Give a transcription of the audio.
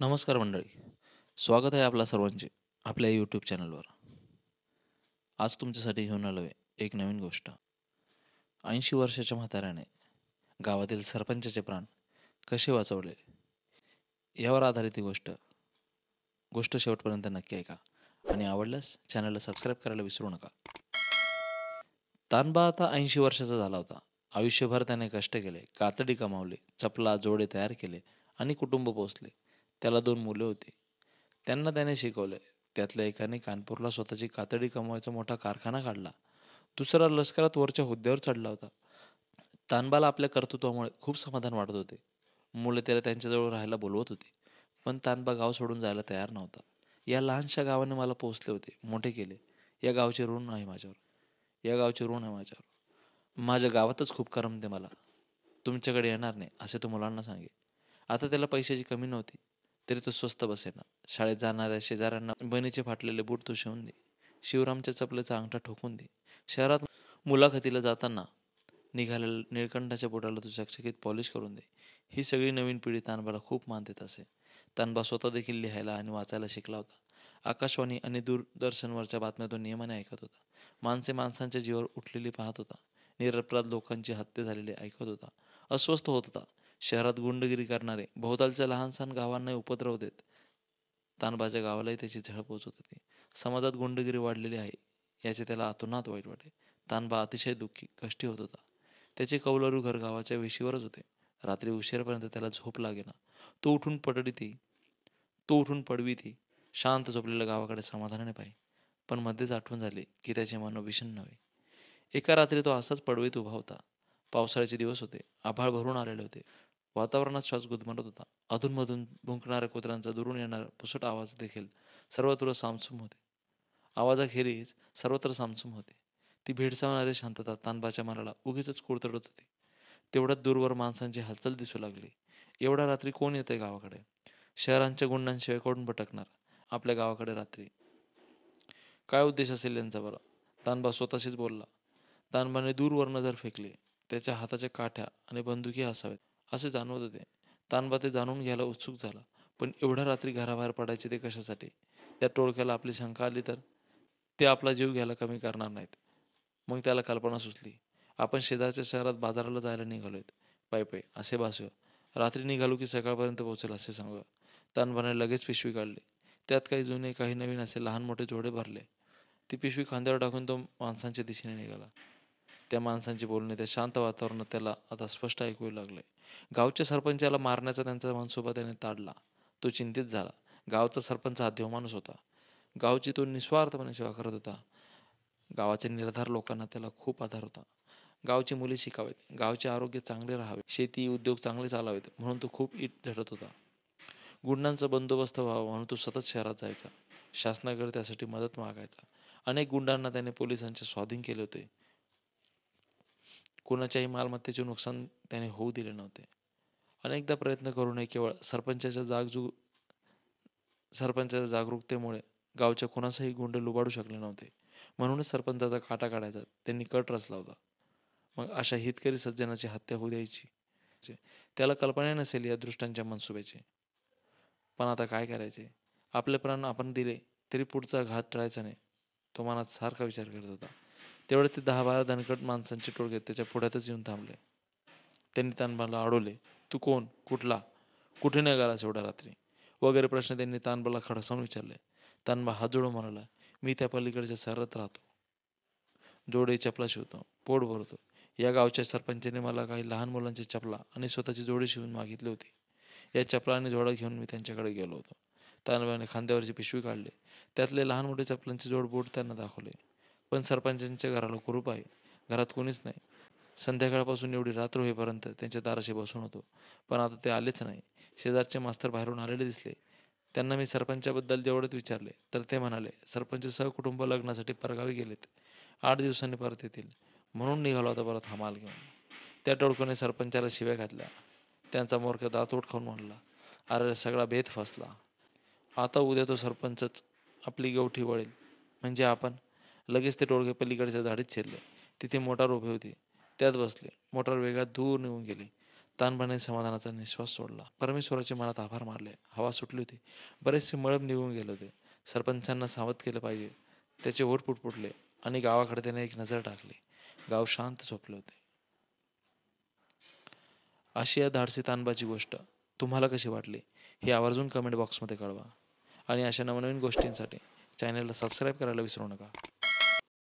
नमस्कार मंडळी. स्वागत आहे आपल्या सर्वांचे आपल्या यूट्यूब चॅनलवर. आज तुमच्यासाठी घेऊन आलो आहे एक नवीन गोष्ट. 80 वर्षाच्या म्हाताऱ्याने गावातील सरपंचाचे प्राण कसे वाचवले यावर आधारित ही गोष्ट. गोष्ट शेवटपर्यंत नक्की ऐका आणि आवडल्यास चॅनलला सबस्क्राईब करायला विसरू नका. तानबा आता 80 वर्षाचा झाला होता. आयुष्यभर त्याने कष्ट केले, कातडी कमावली, चपला जोडे तयार केले आणि कुटुंब पोसले. त्याला 2 मुले होती. त्यांना त्याने शिकवले. त्यातल्या एकाने कानपूरला स्वतःची कातडी कमवायचा मोठा कारखाना काढला. दुसरा लष्करात वरच्या हुद्द्यावर चढला होता. तानबाला आपल्या कर्तृत्वामुळे खूप समाधान वाटत होते. मुले त्याला त्यांच्याजवळ राहायला बोलवत होती. पण तानबा गाव सोडून जायला तयार नव्हता. या लहानशा गावाने मला पोसले होते, मोठे केले. या गावचे ऋण आहे माझ्यावर. या गावचे ऋण आहे माझ्यावर. माझ्या गावातच खूप करमते मला. तुमच्याकडे येणार नाही असे तो मुलांना सांगे. आता त्याला पैशाची कमी नव्हती, तरी तो स्वस्त बसेना. शाळेत जाणाऱ्या शेजाऱ्यांना बहिणीचे फाटलेले बूट तो शिवून दे. शिवरामच्या चपलेचा अंगठा ठोकून दे. शहरात मुलाखतीला जाताना निघालेल्या निळकंठाच्या बोटाला तो चकचकीत पॉलिश करून दे. ही सगळी नवीन पिढी तानबाला खूप मान देत असे. तानबा स्वतः देखील लिहायला आणि वाचायला शिकला होता. आकाशवाणी आणि दूरदर्शनवरच्या बातम्या तो नियमाने ऐकत होता. माणसे माणसांच्या जीवावर उठलेली पाहत होता. निरपराध लोकांची हत्या झालेली ऐकत होता. अस्वस्थ होत होता. शहरात गुंडगिरी करणारे भोवतालच्या लहानसहान गावांनाही उपद्रव देत तानबाच्या गावालाही त्याची झळ पोचत होती. समाजात गुंडगिरी वाढलेली आहे याचे त्याला अतोनात वाईट वाटे. तानबा अतिशय दुःखी, कष्टी होत होता. त्याचे कौलारू घर गावाच्या वेशीवरच होते. रात्री उशिरापर्यंत त्याला झोप लागेना. तो उठून पडविती तो उठून पडविती शांत झोपलेल्या गावाकडे समाधानाने पाही. पण मध्येच आठवण झाली की त्याचे मन विषण्ण नव्हे. एका रात्री तो असाच पडवीत उभा होता. पावसाळ्याचे दिवस होते. आभाळ भरून आलेले होते. वातावरणात श्वास गुदमरत होता. अधूनमधून भुंकणाऱ्या कुत्र्यांचा दुरून येणारा पुसट आवाज देखील सर्वत्र सामसूम होते. आवाजाखेरीज सर्वत्र सामसूम होते. ती भेडसावणारी शांतता तानबाच्या मनाला उगीचच कुरतडत होती. तेवढ्यात दूरवर माणसांची हालचाल दिसू लागली. एवढ्या रात्री कोण येतंय गावाकडे? शहरांच्या गुंडांशिवाय कोण भटकणार आपल्या गावाकडे रात्री? काय उद्देश असेल यांचा बरं? तानबा स्वतःशीच बोलला. तानबाने दूरवर नजर फेकली. त्याच्या हाताच्या काठ्या आणि बंदुकी असाव्यात असे जाणवत होते. तानबा ते जाणून घ्यायला उत्सुक झाला. पण एवढ्या रात्री घराबाहेर पडायचे ते कशासाठी? त्या टोळक्याला आपली शंका आली तर? ते आपला जीव घ्यायला कमी करणार नाहीत. मग त्याला कल्पना सुचली. आपण शेजारच्या शहरात बाजाराला जायला निघालोय. पायी असे भासूया. रात्री निघालो की सकाळपर्यंत पोहोचेल असे सांगूया. तानबाने लगेच पिशवी काढली. त्यात काही जुने काही नवीन असे लहान मोठे जोडे भरले. ती पिशवी खांद्यावर टाकून तो माणसांच्या दिशेने निघाला. त्या माणसांची बोलणे त्या शांत वातावरणात त्याला आता स्पष्ट ऐकू येऊ लागले. गावच्या सरपंचाला मारण्याचा त्यांचा मनसुबा त्याने ताडला. तो चिंतित झाला. गावचा सरपंच हा देवमाणूस होता. गावची तो निस्वार्थपणे सेवा करत होता. गावाच्या निराधार लोकांना त्याला खूप आधार होता. गावची मुले शिकावेत, गावचे आरोग्य चांगले राहावे, शेती उद्योग चांगले चालावेत म्हणून तो खूप इट झटत होता. गुंडांचा बंदोबस्त व्हावा म्हणून तो सतत शहरात जायचा. शासनाकडे त्यासाठी मदत मागायचा. अनेक गुंडांना त्याने पोलिसांच्या स्वाधीन केले होते. कुणाच्याही मालमत्तेचे नुकसान त्याने होऊ दिले नव्हते. अनेकदा प्रयत्न करूनही केवळ सरपंचाच्या जागरूकतेमुळे गावच्या कुणासही गुंड लुबाडू शकले नव्हते. म्हणूनच सरपंचाचा काटा काढायचा त्यांनी कट रचला होता. मग अशा हितकरी सज्जनाची हत्या होऊ द्यायची? त्याला कल्पना नसेल या दृष्टांच्या मनसुब्याची. पण आता काय करायचे? आपले प्राण आपण दिले तरी पुढचा घात टाळायचा नाही, तो मनात सारखा विचार करत होता. तेवढे ते 10-12 दणकट माणसांचे टोळके त्याच्या पुढ्यातच येऊन थांबले. त्यांनी तानबाला अडवले. तू कोण? कुठला? कुठे निघालास एवढ्या रात्री? वगैरे प्रश्न त्यांनी तानबाला खडसावून विचारले. तानबा हात जोडून म्हणाला, मी त्या पलीकडच्या शहरात राहतो. जोडे चपला शिवतो, पोट भरतो. या गावच्या सरपंचाने मला काही लहान मुलांची चपला आणि स्वतःची जोडी शिवून मागितली होती. या चपला आणि जोडा घेऊन मी त्यांच्याकडे गेलो होतो. तानबाने खांद्यावरची पिशवी काढली. त्यातले लहान मोठे चपलांचे जोड बोट त्यांना दाखवले. पण सरपंचांच्या घराला कुरूप आहे. घरात कोणीच नाही. संध्याकाळपासून एवढी रात्र होईपर्यंत त्यांच्या दाराशी बसून होतो. पण आता ते आलेच नाही. शेजारचे मास्तर बाहेरून आलेले दिसले. त्यांना मी सरपंचाबद्दल जेवढेच विचारले तर ते म्हणाले, सरपंच सहकुटुंब लग्नासाठी परगावी गेलेत. 8 दिवसांनी परत येतील. म्हणून निघालो होता परत हा माल घेऊन. त्या टोळक्याने सरपंचाला शिव्या घातल्या. त्यांचा मूर्ख दातोट खाऊन म्हणला, अरे सगळा बेत फसला. आता उद्या तो सरपंचच आपली गावठी वळेल. म्हणजे आपण? लगेच ते टोळके पलीकडच्या झाडीत शिरले. तिथे मोटार उभी होती. त्यात बसले. मोटार वेगात दूर निघून गेली. तानबाने समाधानाचा निश्वास सोडला. परमेश्वराचे मनात आभार मानले. हवा सुटली होती. बरेचसे मळब निघून गेले होते. सरपंचांना सावध केलं पाहिजे. त्याचे ओठ पुटपुटले आणि गावाकडे त्याने एक नजर टाकली. गाव शांत झोपले होते. अशी या धाडसी तानबाची गोष्ट तुम्हाला कशी वाटली हे आवर्जून कमेंट बॉक्समध्ये कळवा. आणि अशा नवनवीन गोष्टींसाठी चॅनलला सबस्क्राईब करायला विसरू नका.